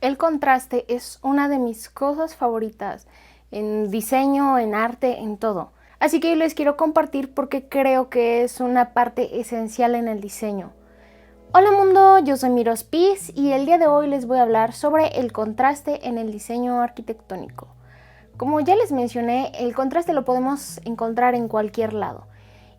El contraste es una de mis cosas favoritas en diseño, en arte, en todo. Así que yo les quiero compartir porque creo que es una parte esencial en el diseño. Hola mundo, yo soy Miros Piz y el día de hoy les voy a hablar sobre el contraste en el diseño arquitectónico. Como ya les mencioné, el contraste lo podemos encontrar en cualquier lado.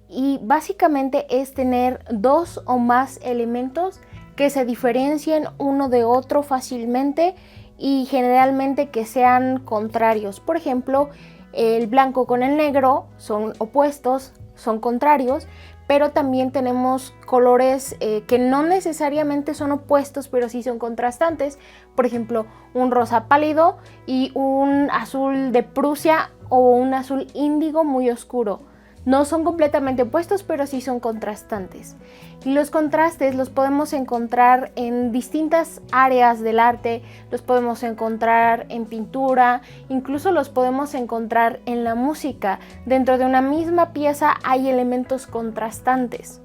Y básicamente es tener dos o más elementos que se diferencien uno de otro fácilmente y generalmente que sean contrarios. Por ejemplo, el blanco con el negro son opuestos, son contrarios, pero también tenemos colores que no necesariamente son opuestos, pero sí son contrastantes. Por ejemplo, un rosa pálido y un azul de Prusia o un azul índigo muy oscuro. No son completamente opuestos, pero sí son contrastantes. Y los contrastes los podemos encontrar en distintas áreas del arte, los podemos encontrar en pintura, incluso los podemos encontrar en la música. Dentro de una misma pieza hay elementos contrastantes.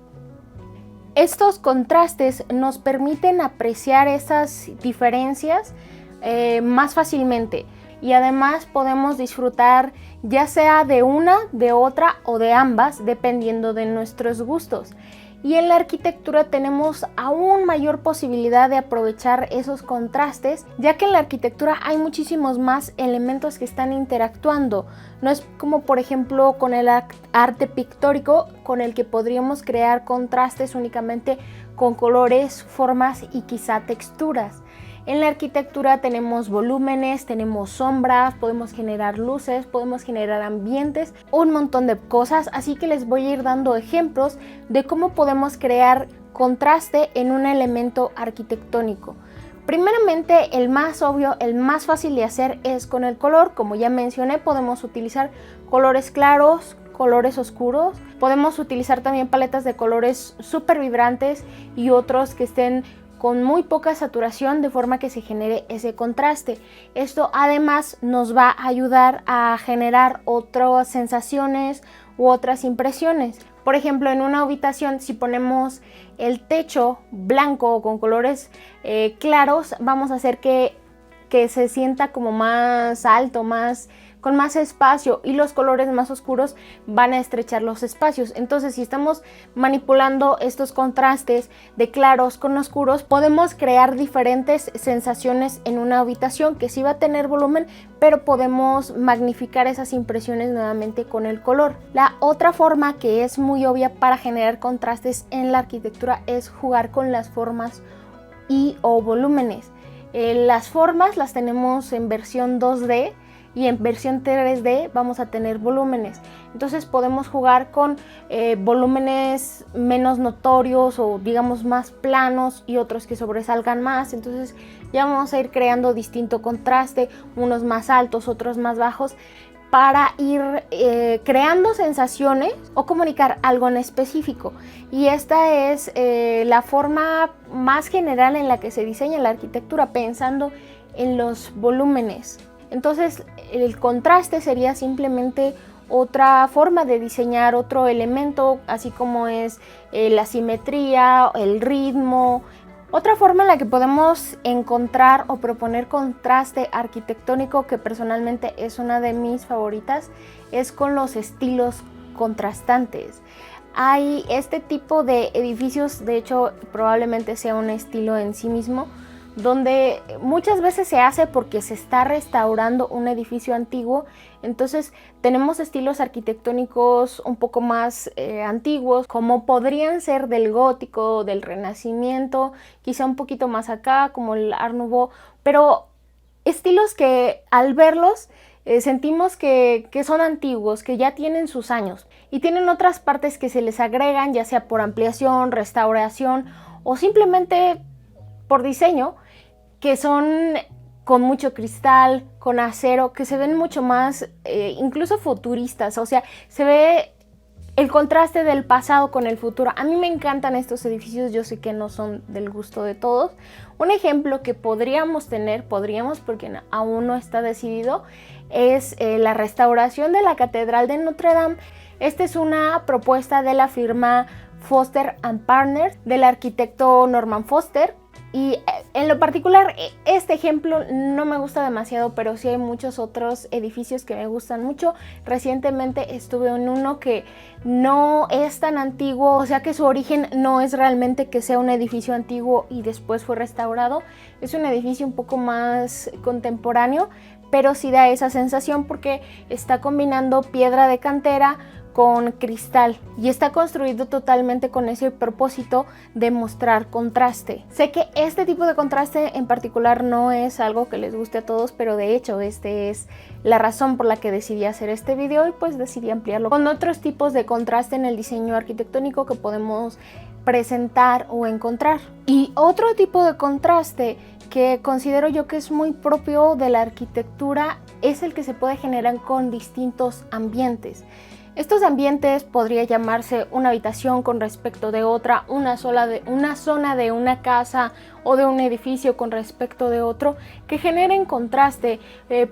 Estos contrastes nos permiten apreciar esas diferencias más fácilmente. Y además podemos disfrutar ya sea de una, de otra o de ambas, dependiendo de nuestros gustos. Y en la arquitectura tenemos aún mayor posibilidad de aprovechar esos contrastes, ya que en la arquitectura hay muchísimos más elementos que están interactuando. No es como por ejemplo con el arte pictórico, con el que podríamos crear contrastes únicamente con colores, formas y quizá texturas. En la arquitectura tenemos volúmenes, tenemos sombras, podemos generar luces, podemos generar ambientes, un montón de cosas, así que les voy a ir dando ejemplos de cómo podemos crear contraste en un elemento arquitectónico. Primeramente, el más obvio, el más fácil de hacer es con el color. Como ya mencioné, podemos utilizar colores claros, colores oscuros, podemos utilizar también paletas de colores súper vibrantes y otros que estén con muy poca saturación, de forma que se genere ese contraste. Esto además nos va a ayudar a generar otras sensaciones u otras impresiones. Por ejemplo, en una habitación, si ponemos el techo blanco con colores claros, vamos a hacer que se sienta como más alto, con más espacio, y los colores más oscuros van a estrechar los espacios. Entonces, si estamos manipulando estos contrastes de claros con oscuros, podemos crear diferentes sensaciones en una habitación que sí va a tener volumen, pero podemos magnificar esas impresiones nuevamente con el color. La otra forma que es muy obvia para generar contrastes en la arquitectura es jugar con las formas y o volúmenes. Las formas las tenemos en versión 2D y en versión 3D vamos a tener volúmenes. Entonces podemos jugar con volúmenes menos notorios o digamos más planos y otros que sobresalgan más. Entonces ya vamos a ir creando distinto contraste, unos más altos, otros más bajos, para ir creando sensaciones o comunicar algo en específico. Y esta es la forma más general en la que se diseña la arquitectura, pensando en los volúmenes. Entonces el contraste sería simplemente otra forma de diseñar otro elemento, así como es la simetría, el ritmo. Otra forma en la que podemos encontrar o proponer contraste arquitectónico, que personalmente es una de mis favoritas, es con los estilos contrastantes. Hay este tipo de edificios, de hecho probablemente sea un estilo en sí mismo, donde muchas veces se hace porque se está restaurando un edificio antiguo. Entonces tenemos estilos arquitectónicos un poco más antiguos, como podrían ser del gótico, del renacimiento, quizá un poquito más acá, como el Art Nouveau, pero estilos que al verlos sentimos que son antiguos, que ya tienen sus años, y tienen otras partes que se les agregan, ya sea por ampliación, restauración o simplemente por diseño, que son con mucho cristal, con acero, que se ven mucho más incluso futuristas. O sea, se ve el contraste del pasado con el futuro. A mí me encantan estos edificios, yo sé que no son del gusto de todos. Un ejemplo que podríamos porque aún no está decidido, es la restauración de la Catedral de Notre Dame. Esta es una propuesta de la firma Foster & Partners, del arquitecto Norman Foster. Y en lo particular, este ejemplo no me gusta demasiado, pero sí hay muchos otros edificios que me gustan mucho. Recientemente estuve en uno que no es tan antiguo, o sea que su origen no es realmente que sea un edificio antiguo y después fue restaurado. Es un edificio un poco más contemporáneo, pero sí da esa sensación porque está combinando piedra de cantera con cristal y está construido totalmente con ese propósito de mostrar contraste. Sé que este tipo de contraste en particular no es algo que les guste a todos, pero de hecho este es la razón por la que decidí hacer este video y pues decidí ampliarlo con otros tipos de contraste en el diseño arquitectónico que podemos presentar o encontrar. Y otro tipo de contraste que considero yo que es muy propio de la arquitectura es el que se puede generar con distintos ambientes. Estos ambientes podría llamarse una habitación con respecto de otra, una zona de una casa o de un edificio con respecto de otro, que generen contraste.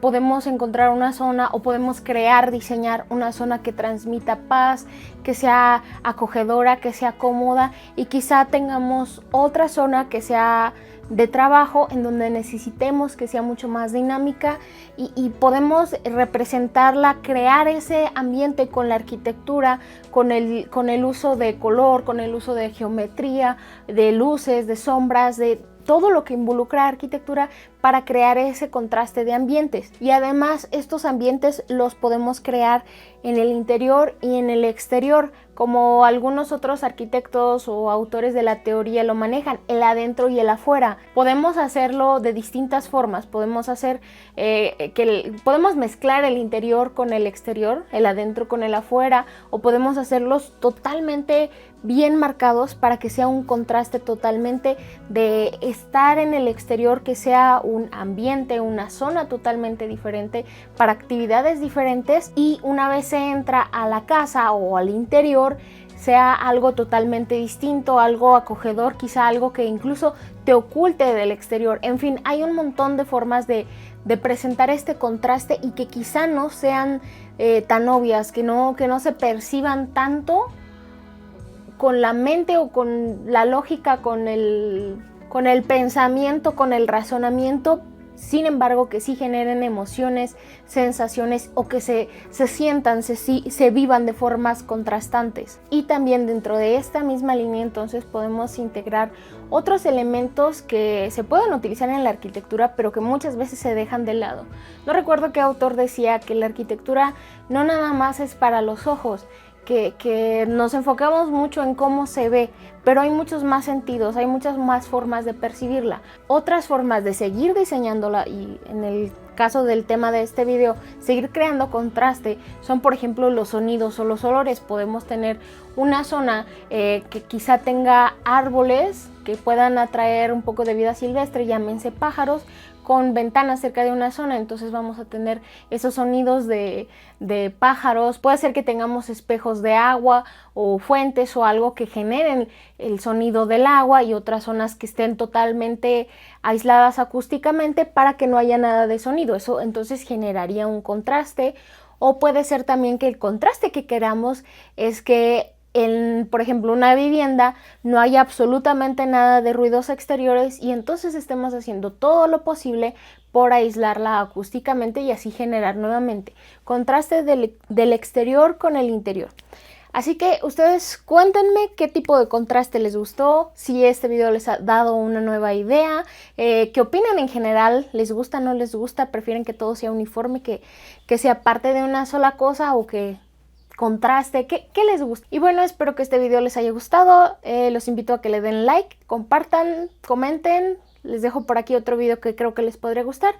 Podemos encontrar una zona o podemos diseñar una zona que transmita paz, que sea acogedora, que sea cómoda, y quizá tengamos otra zona que sea de trabajo en donde necesitemos que sea mucho más dinámica y podemos representarla, crear ese ambiente con la arquitectura, con el uso de color, con el uso de geometría, de luces, de sombras, de todo lo que involucra arquitectura para crear ese contraste de ambientes. Y además estos ambientes los podemos crear en el interior y en el exterior, como algunos otros arquitectos o autores de la teoría lo manejan, el adentro y el afuera. Podemos hacerlo de distintas formas, podemos hacer podemos mezclar el interior con el exterior, el adentro con el afuera, o podemos hacerlos totalmente bien marcados para que sea un contraste totalmente de estar en el exterior, que sea un ambiente, una zona totalmente diferente para actividades diferentes, y una vez se entra a la casa o al interior sea algo totalmente distinto, algo acogedor, quizá algo que incluso te oculte del exterior. En fin, hay un montón de formas de presentar este contraste y que quizá no sean tan obvias, que no se perciban tanto con la mente o con la lógica, con el pensamiento, con el razonamiento, sin embargo que sí generen emociones, sensaciones, o que se sientan, se vivan de formas contrastantes. Y también dentro de esta misma línea entonces podemos integrar otros elementos que se pueden utilizar en la arquitectura, pero que muchas veces se dejan de lado. No recuerdo qué autor decía que la arquitectura no nada más es para los ojos, que nos enfocamos mucho en cómo se ve, pero hay muchos más sentidos, hay muchas más formas de percibirla, otras formas de seguir diseñándola, y en el caso del tema de este video, seguir creando contraste, son por ejemplo los sonidos o los olores. Podemos tener una zona que quizá tenga árboles que puedan atraer un poco de vida silvestre, llámense pájaros, con ventanas cerca de una zona, entonces vamos a tener esos sonidos de pájaros. Puede ser que tengamos espejos de agua o fuentes o algo que generen el sonido del agua, y otras zonas que estén totalmente aisladas acústicamente para que no haya nada de sonido. Eso entonces generaría un contraste. O puede ser también que el contraste que queramos es que por ejemplo, una vivienda no hay absolutamente nada de ruidos exteriores, y entonces estemos haciendo todo lo posible por aislarla acústicamente y así generar nuevamente contraste del exterior con el interior. Así que ustedes cuéntenme qué tipo de contraste les gustó, si este video les ha dado una nueva idea, qué opinan en general, les gusta, no les gusta, prefieren que todo sea uniforme, que sea parte de una sola cosa, o que contraste, ¿qué les gusta? Y bueno, espero que este video les haya gustado. Los invito a que le den like, compartan, comenten. Les dejo por aquí otro video que creo que les podría gustar,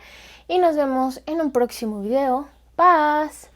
y nos vemos en un próximo video. Paz.